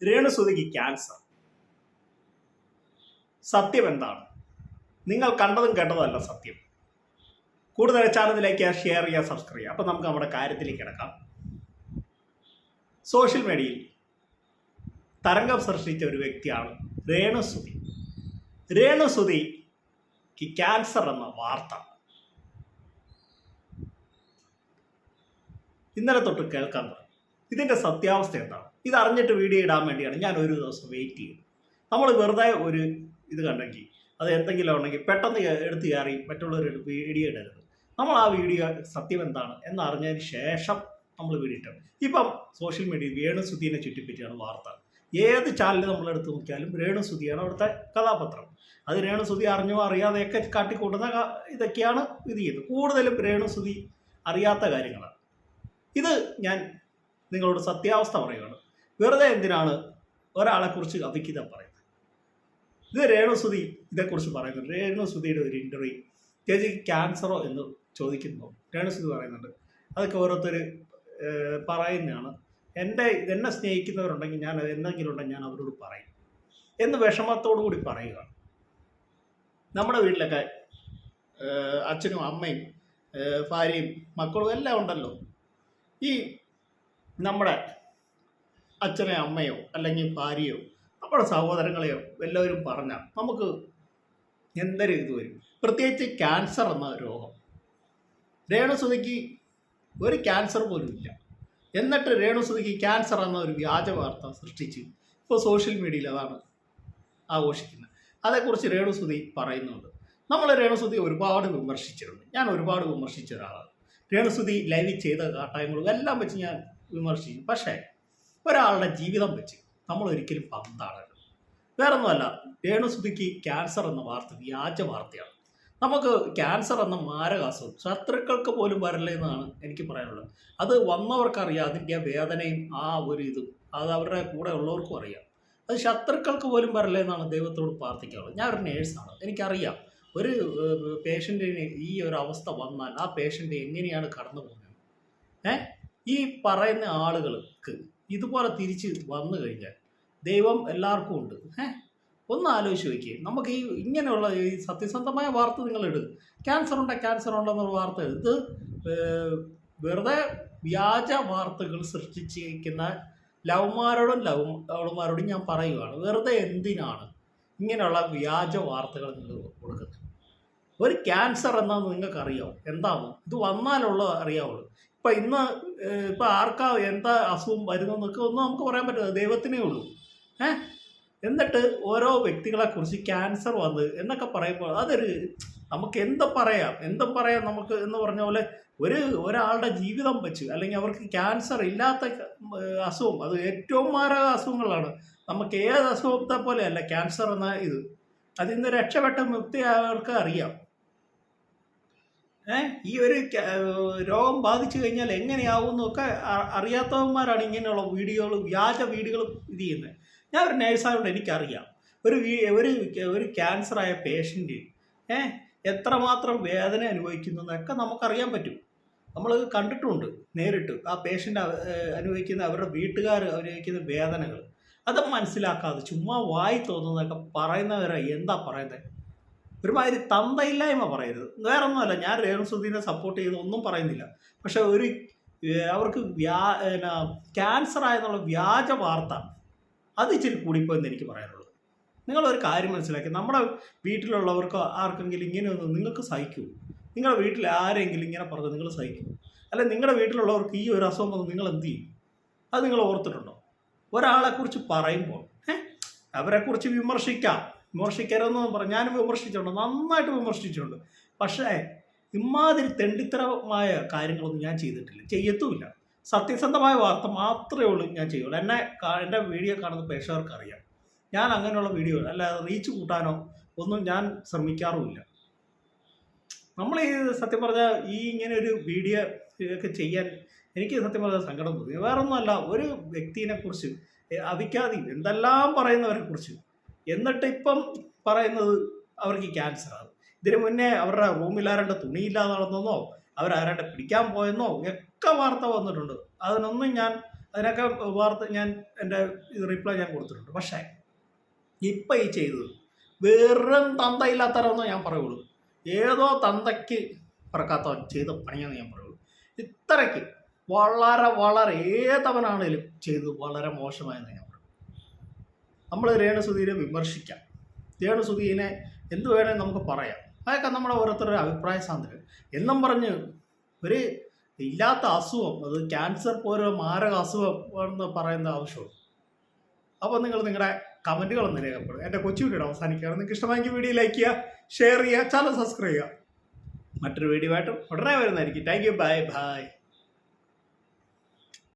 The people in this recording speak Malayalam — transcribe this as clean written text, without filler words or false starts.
രേണുസുതിക്ക് ക്യാൻസർ. സത്യം എന്താണ്? നിങ്ങൾ കണ്ടതും കേട്ടതുമല്ല സത്യം. കൂടുതൽ ചാനലിലേക്ക് ഷെയർ ചെയ്യുക, സബ്സ്ക്രൈബ് ചെയ്യുക. അപ്പം നമുക്ക് നമ്മുടെ കാര്യത്തിലേക്ക് കിടക്കാം. സോഷ്യൽ മീഡിയയിൽ തരംഗം സൃഷ്ടിച്ച ഒരു വ്യക്തിയാണ് രേണുസുതി. രേണുസുതിക്ക് ക്യാൻസർ എന്ന വാർത്ത ഇന്നലെ തൊട്ട് കേൾക്കാൻ തുടങ്ങി. ഇതിൻ്റെ സത്യാവസ്ഥ എന്താണ്? ഇത് അറിഞ്ഞിട്ട് വീഡിയോ ഇടാൻ വേണ്ടിയാണ് ഞാൻ ഒരു ദിവസം വെയിറ്റ് ചെയ്തത്. നമ്മൾ വെറുതെ ഒരു ഇത് കണ്ടെങ്കിൽ അത് എന്തെങ്കിലും ഉണ്ടെങ്കിൽ പെട്ടെന്ന് എടുത്ത് കയറി മറ്റുള്ളവരുടെ വീഡിയോ ഇടരുത്. നമ്മൾ ആ വീഡിയോ സത്യം എന്താണ് എന്നറിഞ്ഞതിന് ശേഷം നമ്മൾ വീഡിയോ ഇട്ടത്. ഇപ്പം സോഷ്യൽ മീഡിയയിൽ രേണുസുതിയെ ചുറ്റിപ്പറ്റിയാണ് വാർത്ത. ഏത് ചാനൽ നമ്മളെടുത്ത് നോക്കിയാലും രേണുസുതിയാണ് അവിടുത്തെ കഥാപാത്രം. അത് രേണുസുതി അറിഞ്ഞോ അറിയാതെയൊക്കെ കാട്ടിക്കൂട്ടുന്ന ഇതൊക്കെയാണ് ഇത് ചെയ്യുന്നത്. കൂടുതലും രേണുസുതി അറിയാത്ത കാര്യങ്ങളാണ്. ഇത് ഞാൻ നിങ്ങളോട് സത്യാവസ്ഥ പറയുകയാണ്. വെറുതെ എന്തിനാണ് ഒരാളെക്കുറിച്ച് അവിഹിതം പറയുന്നത്? ഇത് രേണുസുതി ഇതേക്കുറിച്ച് പറയുന്നുണ്ട്. രേണുസുതിയുടെ ഒരു ഇൻ്റർവ്യൂ, ചേച്ചിക്ക് ക്യാൻസറോ എന്ന് ചോദിക്കുന്നു. രേണുസുതി പറയുന്നുണ്ട്, അതൊക്കെ ഓരോരുത്തർ പറയുന്നതാണ്. എന്നെ സ്നേഹിക്കുന്നവരുണ്ടെങ്കിൽ ഞാൻ എന്തെങ്കിലും ഉണ്ടെങ്കിൽ ഞാൻ അവരോട് പറയും എന്ന് വിഷമത്തോടു കൂടി പറയുക. നമ്മുടെ വീട്ടിലൊക്കെ അച്ഛനും അമ്മയും ഭാര്യയും മക്കളും എല്ലാം ഉണ്ടല്ലോ. ഈ നമ്മുടെ അച്ഛനോ അമ്മയോ അല്ലെങ്കിൽ ഭാര്യയോ നമ്മുടെ സഹോദരങ്ങളെയോ എല്ലാവരും പറഞ്ഞാൽ നമുക്ക് എന്തൊരു ഇത് വരും. പ്രത്യേകിച്ച് ക്യാൻസർ എന്ന രോഗം. രേണുസുതിക്ക് ഒരു ക്യാൻസർ പോലും ഇല്ല. എന്നിട്ട് രേണുസുതിക്ക് ക്യാൻസർ എന്ന ഒരു വ്യാജ വാർത്ത സൃഷ്ടിച്ച് ഇപ്പോൾ സോഷ്യൽ മീഡിയയിൽ അതാണ് ആഘോഷിക്കുന്നത്. അതേക്കുറിച്ച് രേണുസുതി പറയുന്നുണ്ട്. നമ്മൾ രേണുസുതി ഒരുപാട് വിമർശിച്ചിട്ടുണ്ട്. ഞാൻ ഒരുപാട് വിമർശിച്ച ഒരാളാണ്. രേണുസുതി ലൈവിൽ ചെയ്ത കാട്ടായങ്ങളും എല്ലാം വെച്ച് ഞാൻ വിമർശിക്കും. പക്ഷേ ഒരാളുടെ ജീവിതം വെച്ച് നമ്മൾ ഒരിക്കലും പന്താടരുത്. വേറൊന്നുമല്ല, രേണുസുതിക്ക് ക്യാൻസർ എന്ന വാർത്ത വ്യാജ വാർത്തയാണ്. നമുക്ക് ക്യാൻസർ എന്ന മാരകാസുഖം ശത്രുക്കൾക്ക് പോലും വരല്ലേ എന്നാണ് എനിക്ക് പറയാനുള്ളത്. അത് വന്നവർക്കറിയാം അതിൻ്റെ വേദനയും ആ ഒരു ഇതും. അത് അവരുടെ കൂടെ ഉള്ളവർക്കും അറിയാം. അത് ശത്രുക്കൾക്ക് പോലും വരല്ലേ എന്നാണ് ദൈവത്തോട് പ്രാർത്ഥിക്കാറുള്ളത്. ഞാൻ ഒരു നേഴ്സാണ്, എനിക്കറിയാം ഒരു പേഷ്യൻറ്റിന് ഈ ഒരു അവസ്ഥ വന്നാൽ ആ പേഷ്യൻ്റ് എങ്ങനെയാണ് കടന്നു പോകുന്നത്. ഈ പറയുന്ന ആളുകൾക്ക് ഇതുപോലെ തിരിച്ച് വന്നു കഴിഞ്ഞാൽ ദൈവം എല്ലാവർക്കും ഉണ്ട്. ഒന്ന് ആലോചിച്ച് നോക്കിയേ. നമുക്ക് ഈ ഇങ്ങനെയുള്ള ഈ സത്യസന്ധമായ വാർത്ത നിങ്ങൾ ഇടുക. ക്യാൻസർ ഉണ്ടെന്നുള്ള വാർത്ത ഇത് വെറുതെ വ്യാജ വാർത്തകൾ സൃഷ്ടിച്ചിരിക്കുന്ന ലവ്മാരോടും ഞാൻ പറയുകയാണ്, വെറുതെ എന്തിനാണ് ഇങ്ങനെയുള്ള വ്യാജ വാർത്തകൾ നിങ്ങൾ കൊടുക്കുന്നത്? ഒരു ക്യാൻസർ എന്നാന്ന് നിങ്ങൾക്ക് അറിയാമോ? എന്താണോ ഇത് വന്നാലുള്ള അറിയാവുള്ളൂ. ഇപ്പം ആർക്കാ എന്താ അസുഖം വരുന്നതെന്നൊക്കെ ഒന്നും നമുക്ക് പറയാൻ പറ്റില്ല, ദൈവത്തിനേ ഉള്ളൂ. എന്നിട്ട് ഓരോ വ്യക്തികളെക്കുറിച്ച് ക്യാൻസർ വന്ന് എന്നൊക്കെ പറയുമ്പോൾ അതൊരു നമുക്ക് എന്തും പറയാം നമുക്ക് എന്ന് പറഞ്ഞ പോലെ ഒരാളുടെ ജീവിതം വെച്ച് അല്ലെങ്കിൽ അവർക്ക് ക്യാൻസർ ഇല്ലാത്ത അസുഖം, അത് ഏറ്റവും മാരക അസുഖങ്ങളാണ്. നമുക്ക് ഏത് അസുഖത്തെ പോലെയല്ല ക്യാൻസർ എന്ന ഇത്. അതിൽ നിന്ന് രക്ഷപ്പെട്ട മുക്തിയവർക്ക് അറിയാം. ഈ ഒരു രോഗം ബാധിച്ചു കഴിഞ്ഞാൽ എങ്ങനെയാവും എന്നൊക്കെ അറിയാത്തവന്മാരാണ് ഇങ്ങനെയുള്ള വ്യാജ വീഡിയോകൾ ഇത് ചെയ്യുന്നത്. ഞാൻ ഒരു നേഴ്സായതുകൊണ്ട് എനിക്കറിയാം ഒരു ക്യാൻസറായ പേഷ്യൻ്റ് എത്രമാത്രം വേദന അനുഭവിക്കുന്നതൊക്കെ നമുക്കറിയാൻ പറ്റും. നമ്മൾ കണ്ടിട്ടുണ്ട് നേരിട്ട്. ആ പേഷ്യൻ്റ് അവരുടെ വീട്ടുകാർ അനുഭവിക്കുന്ന വേദനകൾ അത് മനസ്സിലാക്കാതെ ചുമ്മാ വായി തോന്നുന്നതൊക്കെ പറയുന്നവരെ എന്താ പറയുന്നത്? ഒരുമാതിരി തന്തയില്ലായ്മ പറയരുത്. വേറൊന്നുമല്ല, ഞാൻ രേണുസുതിനെ സപ്പോർട്ട് ചെയ്ത് ഒന്നും പറയുന്നില്ല. പക്ഷെ അവർക്ക് ക്യാൻസർ ആയെന്നുള്ള വ്യാജ വാർത്ത അത് ഇച്ചിരി കൂടിപ്പോയെന്ന് എനിക്ക് പറയാനുള്ളത്. നിങ്ങളൊരു കാര്യം മനസ്സിലാക്കി, നമ്മുടെ വീട്ടിലുള്ളവർക്ക് ആർക്കെങ്കിലും ഇങ്ങനെയൊന്നും നിങ്ങൾക്ക് സഹിക്കൂ? നിങ്ങളുടെ വീട്ടിൽ ആരെങ്കിലും ഇങ്ങനെ പറഞ്ഞു നിങ്ങൾ സഹിക്കൂ? അല്ലെ നിങ്ങളുടെ വീട്ടിലുള്ളവർക്ക് ഈ ഒരു അസുഖം വന്ന് നിങ്ങൾ എന്ത് ചെയ്യും? അത് നിങ്ങൾ ഓർത്തിട്ടുണ്ടോ? ഒരാളെക്കുറിച്ച് പറയുമ്പോൾ അവരെക്കുറിച്ച് വിമർശിക്കരുതെന്ന് പറഞ്ഞു. ഞാനും വിമർശിച്ചിട്ടുണ്ട്, നന്നായിട്ട് വിമർശിച്ചിട്ടുണ്ട്. പക്ഷേ ഇമാതിരി തെണ്ടിത്തരമായ കാര്യങ്ങളൊന്നും ഞാൻ ചെയ്യത്തുമില്ല. സത്യസന്ധമായ വാർത്ത മാത്രമേ ഉള്ളൂ ഞാൻ ചെയ്യുള്ളൂ. എൻ്റെ വീഡിയോ കാണുന്ന പ്രേക്ഷകർക്ക് അറിയാം, ഞാൻ അങ്ങനെയുള്ള വീഡിയോ അല്ലാതെ റീച്ച് കൂട്ടാനോ ഒന്നും ഞാൻ ശ്രമിക്കാറുമില്ല. നമ്മൾ ഈ സത്യം പറഞ്ഞാൽ ഇങ്ങനെ ഒരു വീഡിയോ ഒക്കെ ചെയ്യാൻ എനിക്ക് സത്യം പറഞ്ഞാൽ സങ്കടം തോന്നി. വേറൊന്നുമല്ല, ഒരു വ്യക്തിനെക്കുറിച്ച് അവിക്കാതെ എന്തെല്ലാം പറയുന്നവരെ കുറിച്ച്, എന്നിട്ട് ഇപ്പം പറയുന്നത് അവർക്ക് ക്യാൻസറാണ്. ഇതിനു മുന്നേ അവരുടെ റൂമിൽ ആരാണ്ട് തുണിയില്ലാതെ നടന്നെന്നോ അവരാരാണ്ട് പിടിക്കാൻ പോയെന്നോ ഒക്കെ വാർത്ത വന്നിട്ടുണ്ട്. അതിനൊന്നും ഞാൻ അതിനൊക്കെ വാർത്ത ഞാൻ എൻ്റെ ഇത് റിപ്ലൈ ഞാൻ കൊടുത്തിട്ടുണ്ട്. പക്ഷേ ഇപ്പം ഈ ചെയ്തത് വെറും തന്തയില്ലാത്തവരെന്നോ ഞാൻ പറയുള്ളൂ. ഏതോ തന്തയ്ക്ക് പറക്കാത്തവൻ ചെയ്ത പണിയെന്ന് ഞാൻ പറയുള്ളൂ. ഇത്രയ്ക്ക് വളരെ ഏതവനാണേലും ചെയ്തത് വളരെ മോശമായെന്ന് ഞാൻ പറയും. നമ്മൾ രേണുസുധീരെ വിമർശിക്കാം, രേണുസുധീനെ എന്ത് വേണേലും നമുക്ക് പറയാം, അതൊക്കെ നമ്മുടെ ഓരോരുത്തരുടെ അഭിപ്രായ സ്വാതന്ത്ര്യം എന്നും പറഞ്ഞ് ഒരു ഇല്ലാത്ത അസുഖം, അത് ക്യാൻസർ പോലെ മാരക അസുഖം എന്ന് പറയുന്ന ആവശ്യമുള്ളൂ. അപ്പോൾ നിങ്ങൾ നിങ്ങളുടെ കമൻറ്റുകളൊന്ന് രേഖപ്പെടും. എൻ്റെ കൊച്ചു വീഡിയോ അവസാനിക്കുകയാണ്. നിങ്ങൾക്ക് ഇഷ്ടമായെങ്കിൽ വീഡിയോ ലൈക്ക് ചെയ്യുക, ഷെയർ ചെയ്യുക, ചാനൽ സബ്സ്ക്രൈബ് ചെയ്യുക. മറ്റൊരു വീഡിയോ ആയിട്ടും ഉടനെ വരുന്നതായിരിക്കും. Thank you, bye bye.